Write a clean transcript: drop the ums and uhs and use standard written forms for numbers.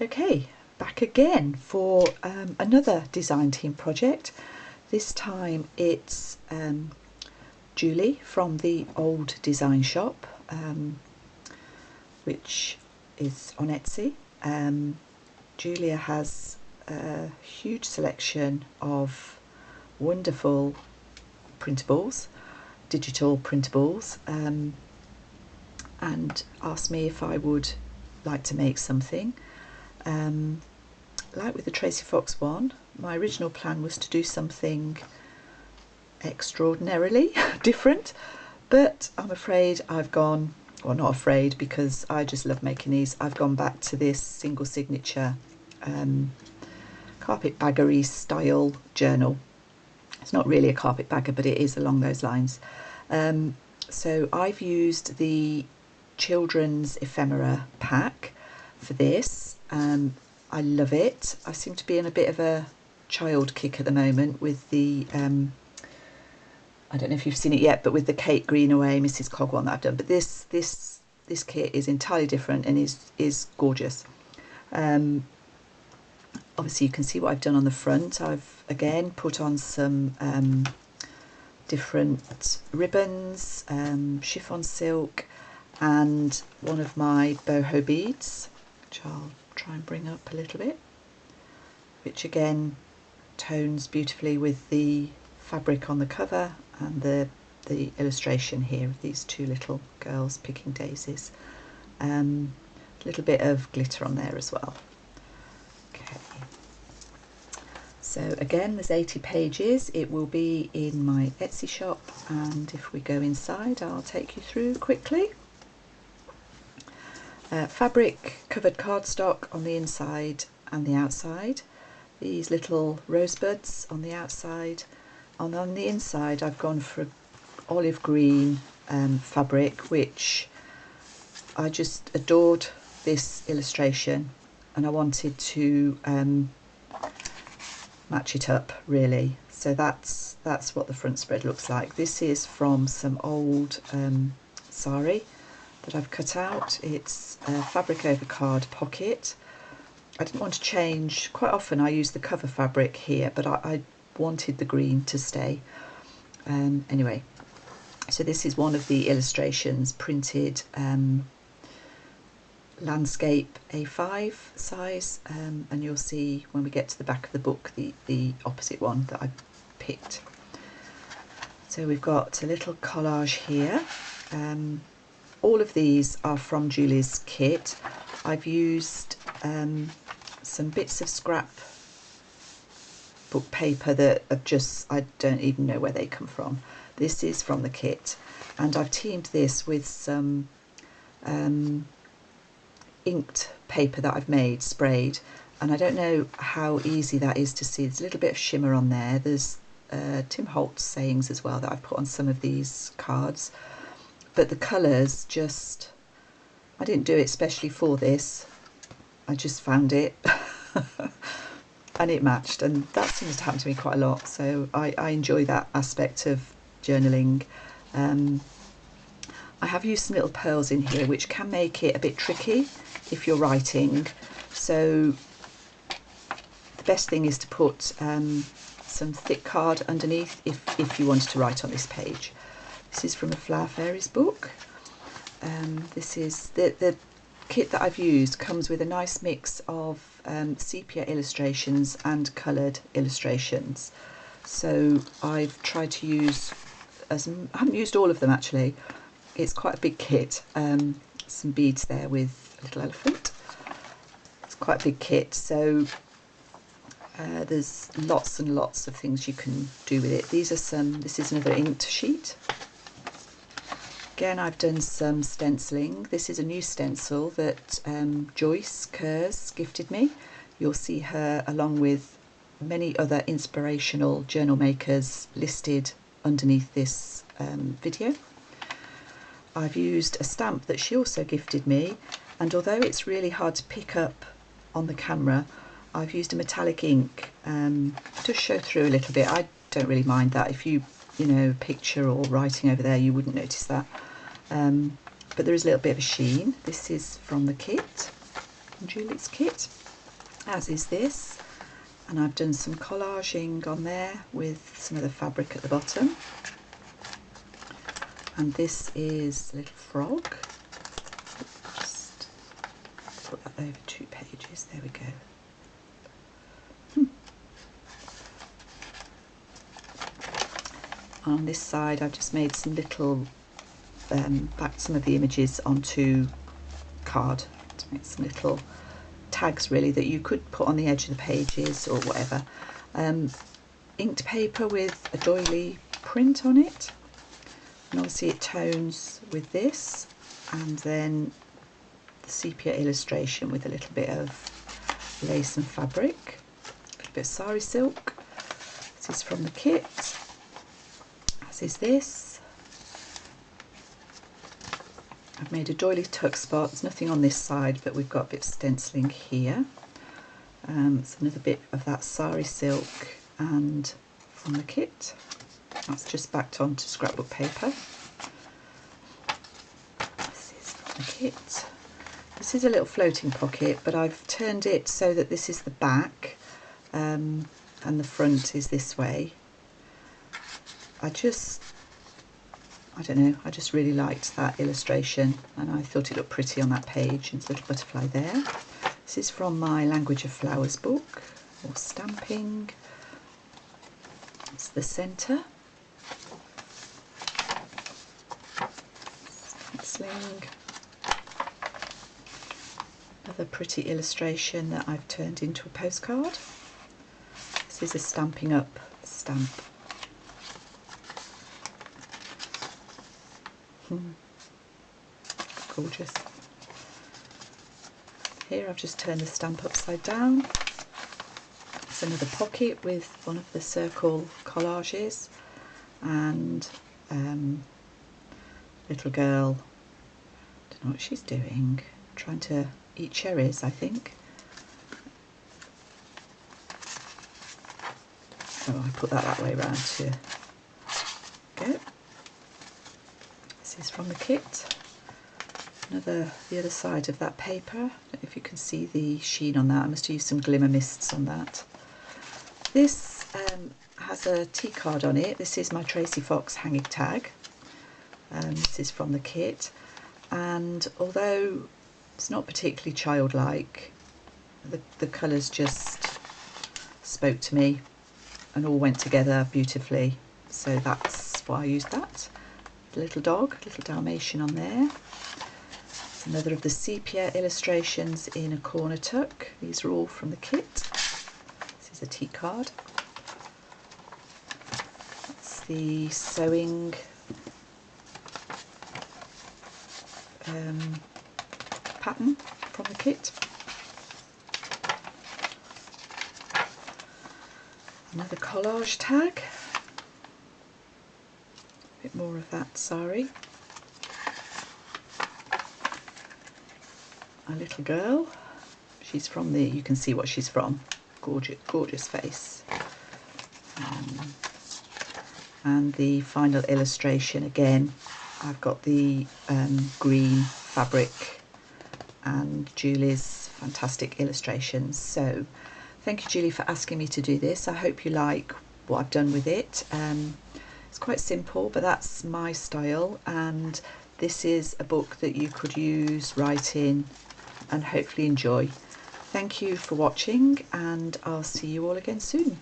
Okay, back again for another design team project. This time it's Julie from the Old Design Shop, which is on Etsy. Julia has a huge selection of wonderful printables, digital printables, and asked me if I would like to make something. Like with the Tracy Fox one, my original plan was to do something extraordinarily different, but I'm afraid I've gone, well, not afraid because I just love making these, I've gone back to this single signature carpetbaggery style journal. It's not really a carpetbagger, but it is along those lines. So I've used the children's ephemera pack for this. I love it. I seem to be in a bit of a child kick at the moment with the I don't know if you've seen it yet, but with the Kate Greenaway Mrs. Cog one that I've done. But this kit is entirely different and is gorgeous. Obviously you can see what I've done on the front. I've again put on some different ribbons, chiffon silk, and one of my boho beads, which I'll try and bring up a little bit, which again tones beautifully with the fabric on the cover and the illustration here of these two little girls picking daisies. A little bit of glitter on there as well. Okay. So again, there's 80 pages. It will be in my Etsy shop, and if we go inside, I'll take you through quickly. Fabric covered cardstock on the inside and the outside. These little rosebuds on the outside. And on the inside I've gone for olive green fabric, which I just adored this illustration, and I wanted to match it up really. So that's what the front spread looks like. This is from some old sari that I've cut out. It's a fabric over card pocket. I didn't want to change. Quite often I use the cover fabric here, but I wanted the green to stay. Anyway, so this is one of the illustrations, printed landscape A5 size, and you'll see when we get to the back of the book the opposite one that I picked. So we've got a little collage here. All of these are from Julie's kit. I've used some bits of scrap book paper that are just, I don't even know where they come from. This is from the kit, and I've teamed this with some inked paper that I've made, sprayed, and I don't know how easy that is to see. There's a little bit of shimmer on there. There's Tim Holtz sayings as well that I've put on some of these cards. But the colours just, I didn't do it specially for this, I just found it and it matched, and that seems to happen to me quite a lot, so I enjoy that aspect of journaling. I have used some little pearls in here which can make it a bit tricky if you're writing, so the best thing is to put some thick card underneath if you wanted to write on this page. This is from a Flower Fairies book. This is the kit that I've used comes with a nice mix of sepia illustrations and coloured illustrations. So I've tried to use, I haven't used all of them actually. It's quite a big kit. Some beads there with a little elephant. It's quite a big kit, so there's lots and lots of things you can do with it. These are some, this is another inked sheet. Again, I've done some stenciling. This is a new stencil that Joyce Kerrs gifted me. You'll see her along with many other inspirational journal makers listed underneath this video. I've used a stamp that she also gifted me, and although it's really hard to pick up on the camera, I've used a metallic ink to show through a little bit. I don't really mind that. If you know, picture or writing over there, you wouldn't notice that. But there is a little bit of a sheen. This is from the kit, from Julie's kit. as is this, and I've done some collaging on there with some of the fabric at the bottom. And this is a little frog. Just put that over 2 pages, there we go. On this side I've just made some little, backed some of the images onto card to make some little tags really that you could put on the edge of the pages or whatever. Inked paper with a doily print on it, and obviously it tones with this, and then the sepia illustration with a little bit of lace and fabric, a little bit of sari silk. This is from the kit, as is this. I've made a doily tuck spot. There's nothing on this side, but we've got a bit of stenciling here. It's another bit of that sari silk, and from the kit, that's just backed onto scrapbook paper. This is from the kit. This is a little floating pocket, but I've turned it so that this is the back, and the front is this way. I don't know, I just really liked that illustration and I thought it looked pretty on that page, and there's a little butterfly there. This is from my Language of Flowers book, or stamping. It's the centre. Stenciling. Another pretty illustration that I've turned into a postcard. This is a Stamping Up stamp. Gorgeous. Here I've just turned the stamp upside down. It's another pocket with one of the circle collages, and little girl, don't know what she's doing, trying to eat cherries, I think. Oh, I put that way around to go. This is from the kit. The other side of that paper. I don't know if you can see the sheen on that. I must have used some glimmer mists on that. This has a tea card on it. This is my Tracy Fox hanging tag. This is from the kit, and although it's not particularly childlike, the colours just spoke to me and all went together beautifully, so that's why I used that. The little dog, little Dalmatian on there. It's another of the sepia illustrations in a corner tuck. These are all from the kit. This is a tea card. That's the sewing pattern from the kit. Another collage tag. A bit more of that sari. A little girl. She's from the, you can see what she's from. Gorgeous, gorgeous face. And the final illustration again. I've got the green fabric and Julie's fantastic illustrations. So thank you, Julie, for asking me to do this. I hope you like what I've done with it. It's quite simple, but that's my style, and this is a book that you could use, write in, and hopefully enjoy. Thank you for watching, and I'll see you all again soon.